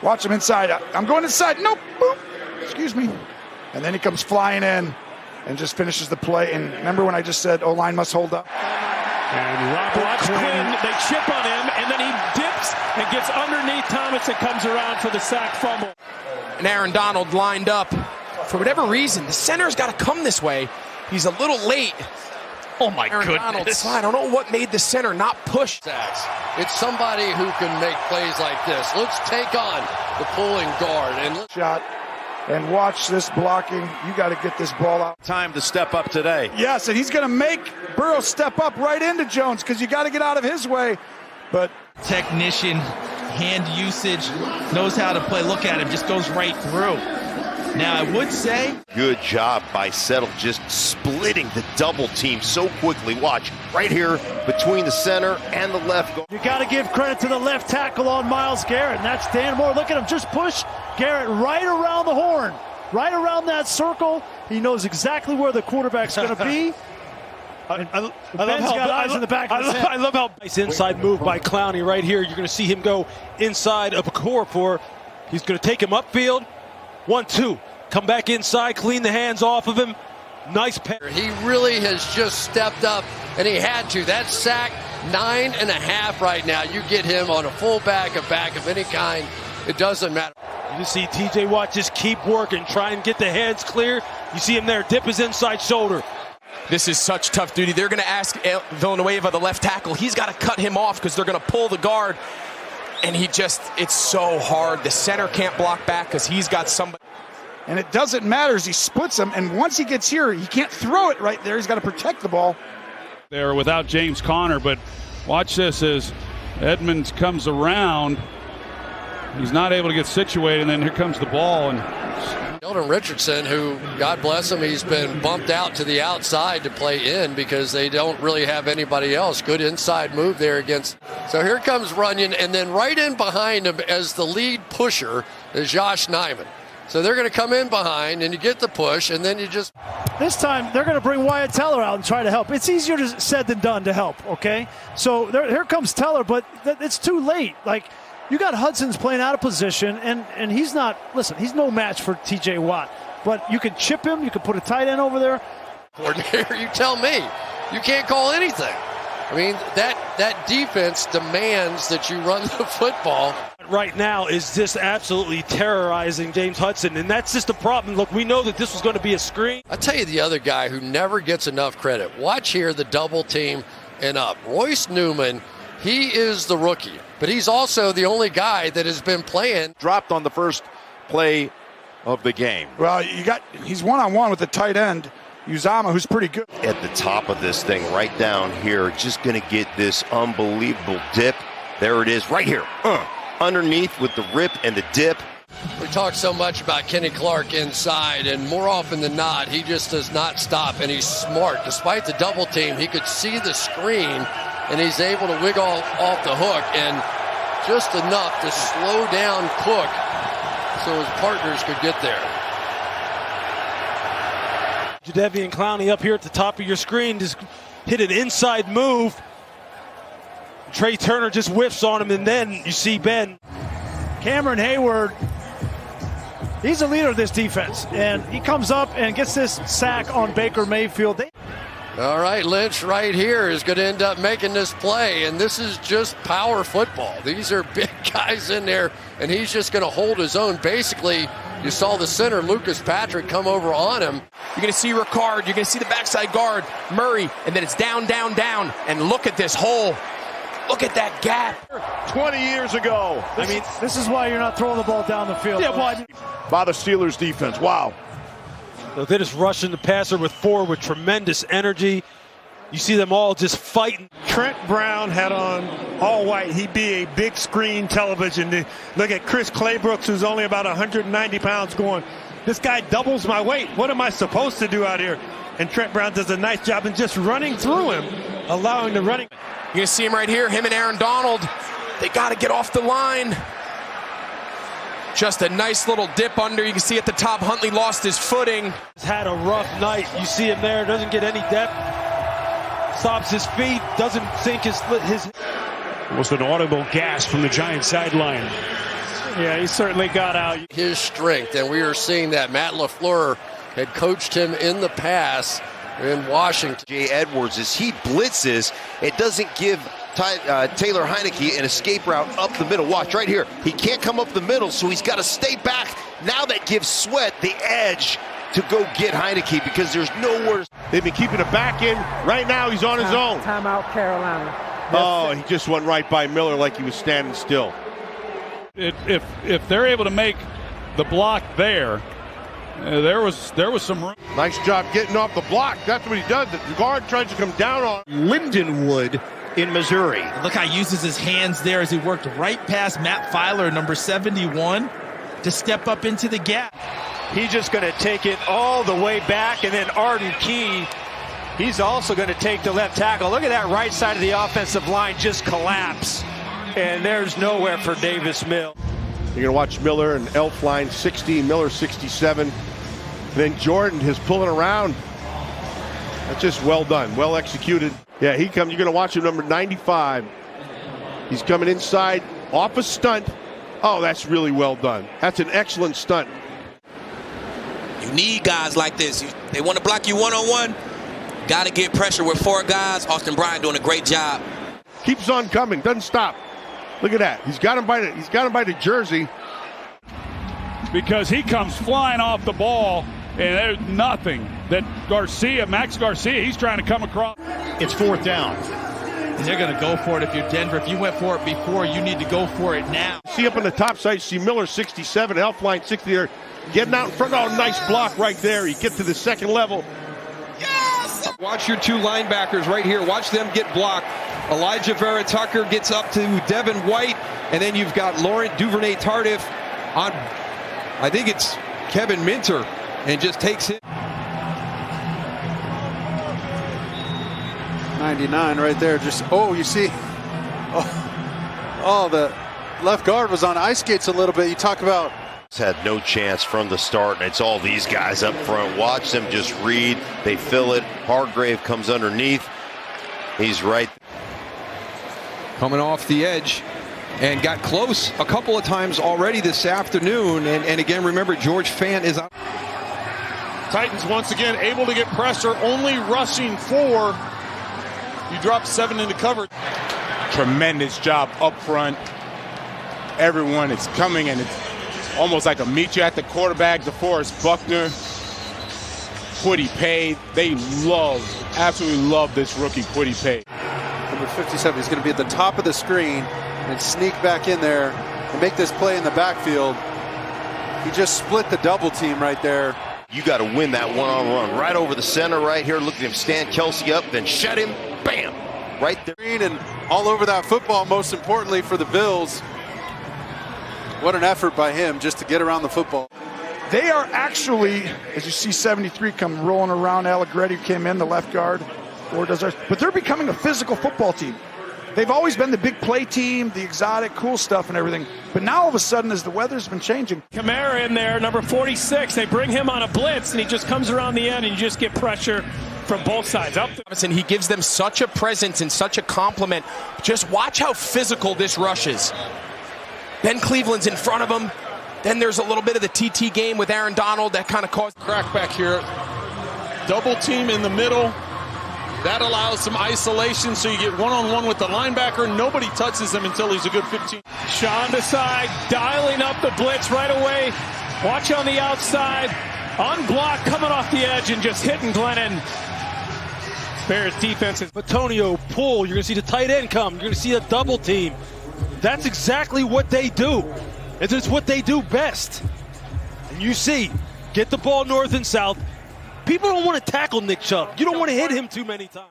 Watch him inside. I'm going inside. Nope. Boop. Excuse me. And then he comes flying in and just finishes the play. And remember when I just said O-line must hold up? And Robert Quinn, they chip on him, and then he dips and gets underneath Thomas and comes around for the sack fumble. And Aaron Donald lined up. For whatever reason, the center's got to come this way. He's a little late. Oh, my Aaron goodness. Donald's, I don't know what made the center not push. It's somebody who can make plays like this. Let's take on the pulling guard. And shot. And watch this blocking. You got to get this ball out. Time to step up today. Yes, and he's going to make Burrow step up right into Jones because you got to get out of his way. But technician, hand usage, knows how to play. Look at him, just goes right through. Now, I would say... Good job by Settle just splitting the double team so quickly. Watch, right here between the center and the left guard. You got to give credit to the left tackle on Myles Garrett, and that's Dan Moore. Look at him, just push Garrett right around the horn, right around that circle. He knows exactly where the quarterback's going to be. I love how nice inside move by Clowney right here. You're going to see him go inside of Okorafor. He's going to take him upfield. 1-2. Come back inside, clean the hands off of him. Nice pass. He really has just stepped up, and he had to. That sack, 9.5 right now. You get him on a fullback, a back of any kind. It doesn't matter. You see T.J. Watt just keep working, try and get the hands clear. You see him there, dip his inside shoulder. This is such tough duty. They're going to ask Villanueva, the left tackle. He's got to cut him off because they're going to pull the guard. And it's so hard. The center can't block back because he's got somebody. And it doesn't matter as he splits him. And once he gets here, he can't throw it right there. He's got to protect the ball. There without James Conner, but watch this as Edmonds comes around. He's not able to get situated, and then here comes the ball. And Sheldon Richardson, who, God bless him, he's been bumped out to the outside to play in because they don't really have anybody else. Good inside move there against. So here comes Runyon, and then right in behind him as the lead pusher is Josh Nijman. So they're going to come in behind, and you get the push, and then you just... This time, they're going to bring Wyatt Teller out and try to help. It's easier said than done to help, okay? So here comes Teller, but it's too late. Like, you got Hudson's playing out of position, and he's not... Listen, he's no match for T.J. Watt. But you can chip him. You can put a tight end over there. Coordinator, you tell me. You can't call anything. I mean, that defense demands that you run the football. Right now is just absolutely terrorizing James Hudson, and that's just a problem. Look, we know that this was going to be a screen. I'll tell you the other guy who never gets enough credit. Watch here the double team and up. Royce Newman, he is the rookie, but he's also the only guy that has been playing. Dropped on the first play of the game. Well, he's one-on-one with the tight end, Uzama, who's pretty good. At the top of this thing, right down here, just going to get this unbelievable dip. There it is, right here. Underneath with the rip and the dip. We talk so much about Kenny Clark inside, and more often than not, he just does not stop, and he's smart. Despite the double team, he could see the screen, and he's able to wiggle off the hook, and just enough to slow down Cook so his partners could get there. Jadeveon Clowney up here at the top of your screen just hit an inside move. Trey Turner just whiffs on him, and then you see Ben. Cameron Hayward, he's the leader of this defense, and he comes up and gets this sack on Baker Mayfield. All right, Lynch right here is going to end up making this play, and this is just power football. These are big guys in there, and he's just going to hold his own. Basically, you saw the center, Lucas Patrick, come over on him. You're going to see Ricard, you're going to see the backside guard, Murray, and then it's down, down, down, and look at this hole. Look at that gap. 20 years ago. This is why you're not throwing the ball down the field. Yeah, by the Steelers defense. Wow. So they're just rushing the passer with tremendous energy. You see them all just fighting. Trent Brown had on all white. He'd be a big screen television. Look at Chris Claybrooks, who's only about 190 pounds, going, this guy doubles my weight. What am I supposed to do out here? And Trent Brown does a nice job in just running through him, allowing the running. You're going to see him right here, him and Aaron Donald. They got to get off the line. Just a nice little dip under. You can see at the top, Huntley lost his footing. He's had a rough night. You see him there, doesn't get any depth. Stops his feet, doesn't sink his... It was an audible gasp from the Giants sideline. Yeah, he certainly got out. His strength, and we are seeing that. Matt LaFleur had coached him in the past in Washington. Jay Edwards, as he blitzes, it doesn't give Taylor Heinicke an escape route up the middle. Watch right here. He can't come up the middle, so he's got to stay back. Now that gives Sweat the edge to go get Heinicke because there's nowhere. They've been keeping it back in. Right now, he's on his own. Timeout, Carolina. Oh, he just went right by Miller like he was standing still. If they're able to make the block there, there was some room. Nice job getting off the block. That's what he does. The guard tries to come down on Lindenwood in Missouri. Look how he uses his hands there as he worked right past Matt Filer, number 71, to step up into the gap. He's just going to take it all the way back, and then Arden Key, he's also going to take the left tackle. Look at that right side of the offensive line just collapse, and there's nowhere for Davis Mills. You're going to watch Miller and Elflein 60, Miller 67. Then Jordan is pulling around. That's just well done, well executed. Yeah, he comes. You're going to watch him, number 95. He's coming inside off a stunt. Oh, that's really well done. That's an excellent stunt. You need guys like this. They want to block you one-on-one. Got to get pressure with 4 guys. Austin Bryant doing a great job. Keeps on coming, doesn't stop. Look at that. He's got him by the jersey. Because he comes flying off the ball, and there's nothing that Max Garcia, he's trying to come across. It's 4th down. And they're going to go for it if you're Denver. If you went for it before, you need to go for it now. See up on the top side, see Miller 67, Elflein 60 there. Getting out in front. Oh, nice block right there. You get to the second level. Yes! Watch your 2 linebackers right here. Watch them get blocked. Elijah Vera Tucker gets up to Devin White, and then you've got Laurent Duvernay-Tardif on, I think it's Kevin Minter, and just takes it. 99 right there. Just, oh, you see, the left guard was on ice skates a little bit. You talk about. Had no chance from the start, and it's all these guys up front. Watch them just read. They fill it. Hargrave comes underneath. He's right. Coming off the edge and got close a couple of times already this afternoon. And again, remember, George Fant is out. Titans once again able to get pressure, only rushing 4. You drop 7 into cover. Tremendous job up front. Everyone is coming, and it's almost like a meet you at the quarterback. DeForest Buckner, Kwity Paye. They absolutely love this rookie, Kwity Paye. Number 57, he's going to be at the top of the screen and sneak back in there and make this play in the backfield. He just split the double team right there. You got to win that one-on-one right over the center right here. Look at him stand Kelsey up, then shut him. Bam! Right there. And all over that football, most importantly for the Bills. What an effort by him just to get around the football. They are actually, as you see 73 come rolling around, Allegretti came in, the left guard, but they're becoming a physical football team. They've always been the big play team, the exotic, cool stuff and everything. But now all of a sudden, as the weather's been changing. Kamara in there, number 46. They bring him on a blitz, and he just comes around the end, and you just get pressure from both sides. And he gives them such a presence and such a compliment. Just watch how physical this rush is. Ben Cleveland's in front of him. Then there's a little bit of the TT game with Aaron Donald that kind of caused crack back here. Double team in the middle. That allows some isolation, so you get one-on-one with the linebacker. Nobody touches him until he's a good 15. Sean Desai dialing up the blitz right away. Watch on the outside. Unblocked, coming off the edge and just hitting Glennon. Bears defense is. Antonio pull. You're going to see the tight end come. You're going to see a double team. That's exactly what they do. It's what they do best. And you see, get the ball north and south. People don't want to tackle Nick Chubb. You don't want to hit him too many times.